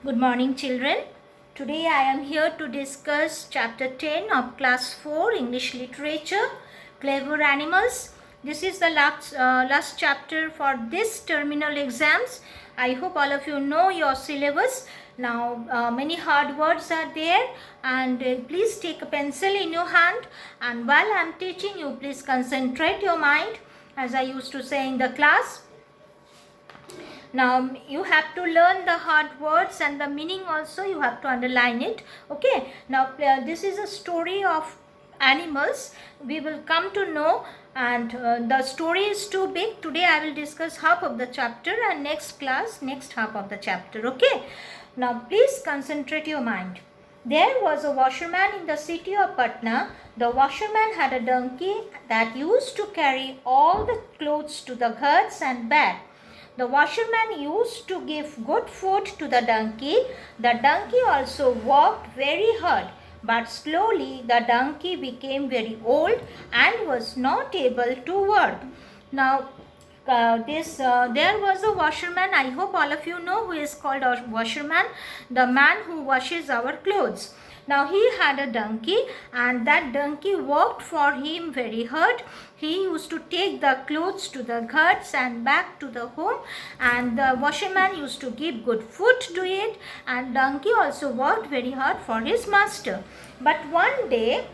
Good morning, children. Today I am here to discuss chapter 10 of class 4 English literature, Clever Animals. This is the last chapter for this terminal exams. I hope all of you know your syllabus. Now many hard words are there, and please take a pencil in your hand, and while I am teaching you, please concentrate your mind, as I used to say in the class. Now you have to learn the hard words and the meaning also. You have to underline it. Okay. Now this is a story of animals. We will come to know, and the story is too big. Today I will discuss half of the chapter, and next class next half of the chapter. Okay. Now please concentrate your mind. There was a washerman in the city of Patna. The washerman had a donkey that used to carry all the clothes to the ghats and back. The washerman used to give good food to the donkey. The donkey also worked very hard, but slowly the donkey became very old and was not able to work. Now, there was a washerman. I hope all of you know who is called a washerman, the man who washes our clothes. Now he had a donkey, and that donkey worked for him very hard. He used to take the clothes to the ghats and back to the home, and the washerman used to give good food to it, and donkey also worked very hard for his master. But one day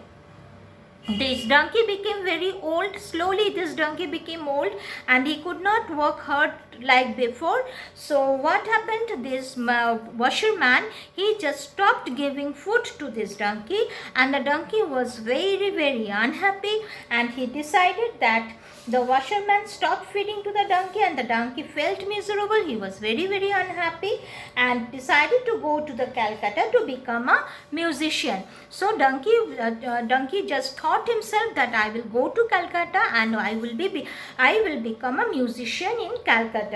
this donkey became very old. Slowly this donkey became old and he could not work hard like before. So what happened, this washerman, he just stopped giving food to this donkey, and the donkey was very unhappy, and he decided that the washerman stopped feeding to the donkey, and the donkey felt miserable. He was very unhappy and decided to go to the Calcutta to become a musician. So donkey just thought himself that I will go to Calcutta and I will become a musician in Calcutta.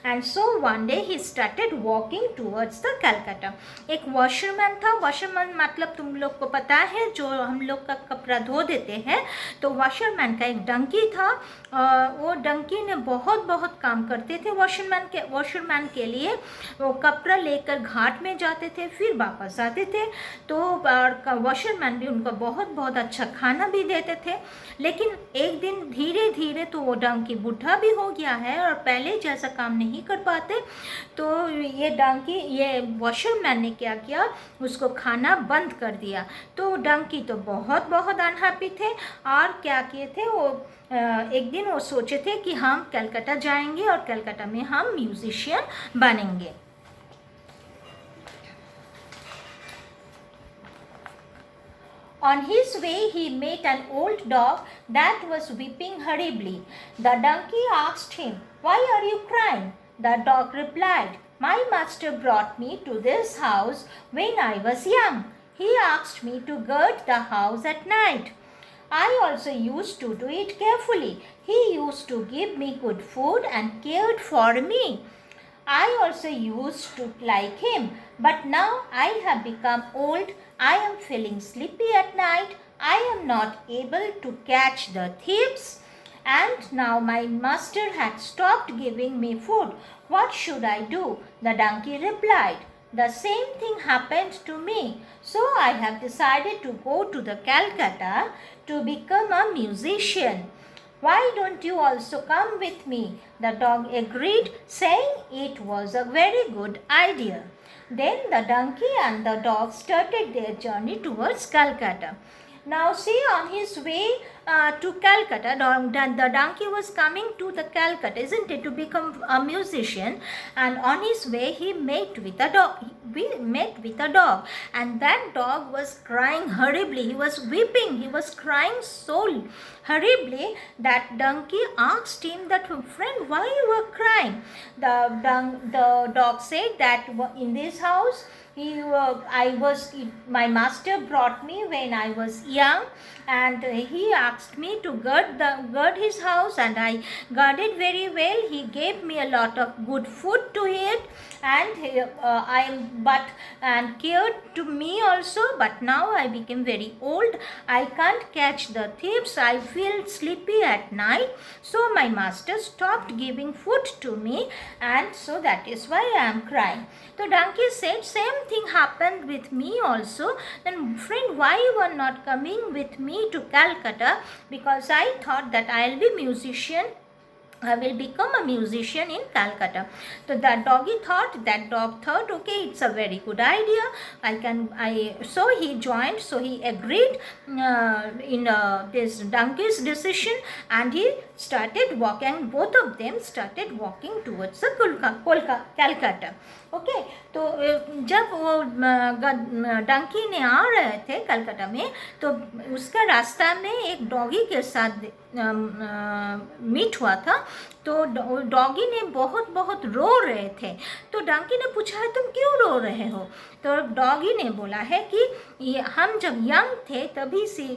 And so one day he started walking towards the Calcutta. एक washerman था. Washerman मतलब तुम लोग को पता है, जो हम लोग का कपड़ा धो देते हैं. तो वॉशरमैन का एक डंकी था. वो डंकी ने बहुत काम करते थे वॉशरमैन के लिए. वो कपड़ा लेकर घाट में जाते थे, फिर वापस आते थे. तो वॉशरमैन भी उनको बहुत अच्छा खाना भी देते थे. लेकिन एक दिन धीरे तो वो डंकी बूढ़ा भी हो गया है और पहले जैसा काम नहीं कर पाते. तो ये वॉशरमैन ने क्या किया, उसको खाना बंद कर दिया. तो डंकी तो बहुत अनहैप्पी थे, और क्या किए थे वो, एक दिन वो सोचे थे कि हम कलकत्ता जाएंगे और कलकत्ता में हम म्यूजिशियन बनेंगे. On his way, he met an old dog that was weeping horribly. The donkey asked him, "Why are you crying?" The dog replied, "My master brought me to this house when I was young. He asked me to guard the house at night. I also used to do it carefully. He used to give me good food and cared for me. I also used to like him, but now I have become old. I am feeling sleepy at night. I am not able to catch the thieves, and now my master had stopped giving me food. What should I do?" The donkey replied, "The same thing happened to me, so I have decided to go to the Calcutta to become a musician. Why don't you also come with me?" The dog agreed, saying it was a very good idea. Then the donkey and the dog started their journey towards Calcutta. Now see, on his way to Calcutta, the donkey was coming to the Calcutta, isn't it, to become a musician. And on his way he met with a dog. We met with a dog, and that dog was crying horribly. He was weeping. He was crying so horribly that donkey asked him that, "Friend, why you were crying?" The dog said that in this house, my master brought me when I was young, and he asked me to guard his house, and I guarded very well. He gave me a lot of good food to eat, and and cared to me also. But now I became very old. I can't catch the thieves. I feel sleepy at night. So my master stopped giving food to me, and so that is why I am crying. So donkey said, same thing happened with me also. Then friend, why you are not coming with me to Calcutta? Because I thought that I will be musician. I will become a musician in Calcutta. So that dog thought, okay, it's a very good idea. So he joined, so he agreed in this donkey's decision, and he started walking. Both of them started walking towards the Calcutta. Okay तो जब वो डंकी ने आ रहे थे कलकत्ता में, तो उसका रास्ता में एक डॉगी के साथ मीट हुआ था. तो डॉगी ने बहुत रो रहे थे. तो डंकी ने पूछा है तुम क्यों रो रहे हो? तो डॉगी ने बोला है कि हम जब यंग थे तभी से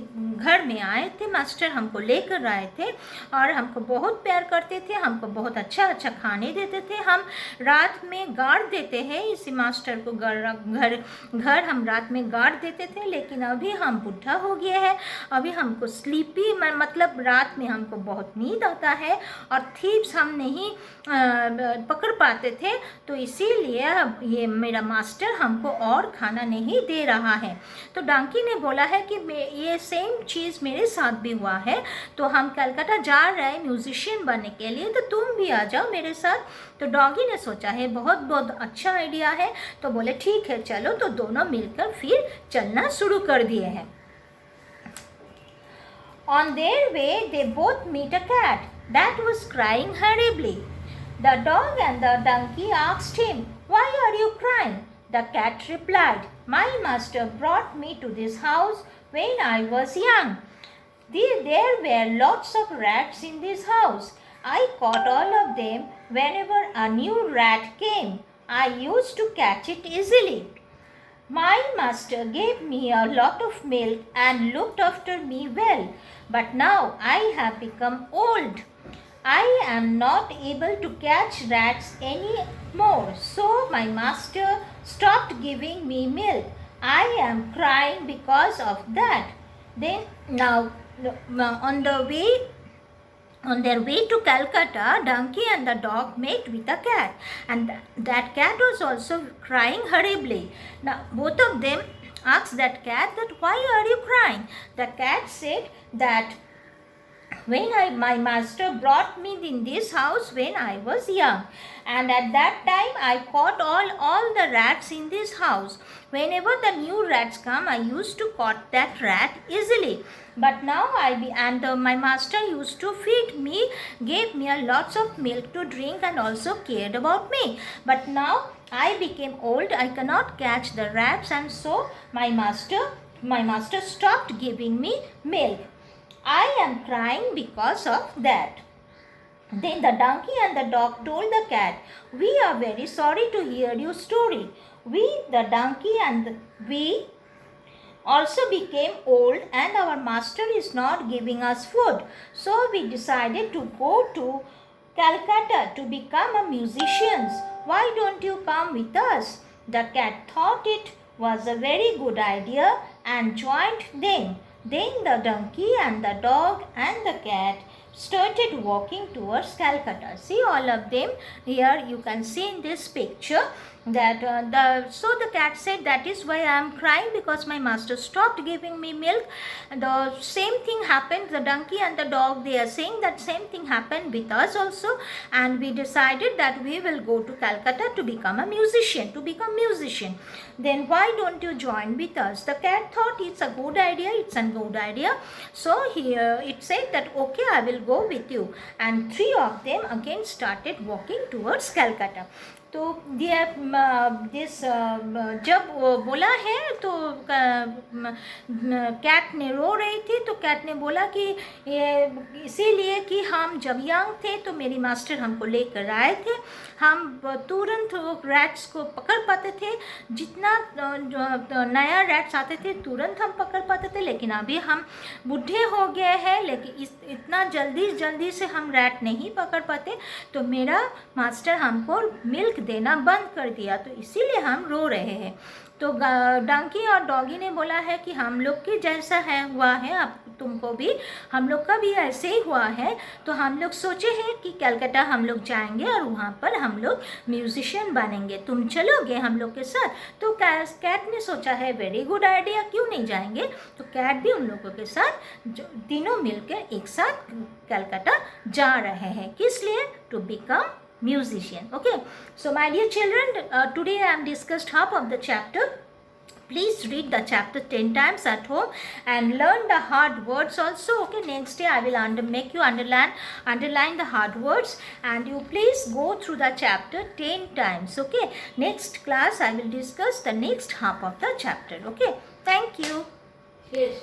घर में आए थे, मास्टर हमको लेकर आए थे और हमको बहुत प्यार करते थे, हमको बहुत अच्छा खाने देते थे. हम रात में गार्ड देते हैं इसी मास्टर को, घर हम रात में गार्ड देते थे. लेकिन अभी हम बुढ़ा हो गए हैं, अभी हमको स्लीपी मतलब रात में हमको बहुत नींद आता है और थीप्स हम नहीं पकड़ पाते थे. तो इसीलिए ये मेरा मास्टर हमको और खाना नहीं दे रहा है. तो डंकी ने बोला है कि ये सेम चीज़ मेरे साथ भी हुआ है. तो हम कलकत्ता जा रहे हैं म्यूजिशियन बनने के लिए, तो तुम भी आ जाओ मेरे साथ. तो डॉगी ने सोचा है बहुत अच्छा आइडिया है. तो बोले ठीक है चलो. तो दोनों मिलकर फिर चलना शुरू कर दिए हैं. On their way, they both meet a cat that was crying horribly. The dog and the donkey asked him, "Why are you crying?" The cat replied, "My master brought me to this house when I was young. There were lots of rats in this house. I caught all of them whenever a new rat came. I used to catch it easily. My master gave me a lot of milk and looked after me well. But now I have become old. I am not able to catch rats anymore. So my master stopped giving me milk. I am crying because of that." Then now on their way to Calcutta, donkey and the dog met with a cat, and that cat was also crying horribly. Now both of them asked that cat that, "Why are you crying?" The cat said that when my master brought me in this house when I was young, and at that time I caught all the rats in this house. Whenever the new rats come, I used to caught that rat easily. But now my master used to feed me, gave me a lots of milk to drink, and also cared about me. But now I became old, I cannot catch the rats, and so my master stopped giving me milk. I am crying because of that. Then the donkey and the dog told the cat, "We are very sorry to hear your story. We, the donkey and we also became old, and our master is not giving us food. So we decided to go to Calcutta to become a musicians. Why don't you come with us?" The cat thought it was a very good idea and joined them. Then the donkey and the dog and the cat started walking towards Calcutta. See all of them here, you can see in this picture that so the cat said, "That is why I am crying, because my master stopped giving me milk." The same thing happened, the donkey and the dog, they are saying that same thing happened with us also, and we decided that we will go to Calcutta to become a musician. Then why don't you join with us? The cat thought it's a good idea. So here it said that, "Okay, I will go with you." And three of them again started walking towards Calcutta. तो ये this जब वो बोला है तो cat ने रो रही थी, तो कैट ने बोला कि ये इसीलिए कि हम जब यंग थे तो मेरी मास्टर हमको लेकर आए थे, हम तुरंत रैट्स को पकड़ पाते थे, जितना नया रैट्स आते थे तुरंत हम पकड़ पाते थे, लेकिन अभी हम बूढ़े हो गए हैं, लेकिन इतना जल्दी से हम रैट नहीं पकड़ पाते, तो मेरा मास्टर हमको मिल्क देना बंद कर दिया, तो इसीलिए हम रो रहे हैं। तो डंकी और डॉगी ने बोला है कि हम लोग के जैसा है हुआ है, अब तुमको भी, हम लोग का भी ऐसे ही हुआ है, तो हम लोग सोचे हैं कि कलकत्ता हम लोग जाएंगे और वहाँ पर हम लोग म्यूजिशियन बनेंगे, तुम चलोगे हम लोग के साथ? तो कैट ने सोचा है वेरी गुड आइडिया, क्यों नहीं जाएंगे। तो कैट भी उन लोगों के साथ तीनों मिलकर एक साथ कलकत्ता जा रहे हैं, किस लिए? To become musician. Okay, so my dear children, today I am discussed half of the chapter. Please read the chapter 10 times at home and learn the hard words also. Okay, next day I will make you underline the hard words, and you please go through the chapter 10 times. Okay, next class I will discuss the next half of the chapter. Okay, thank you. Yes.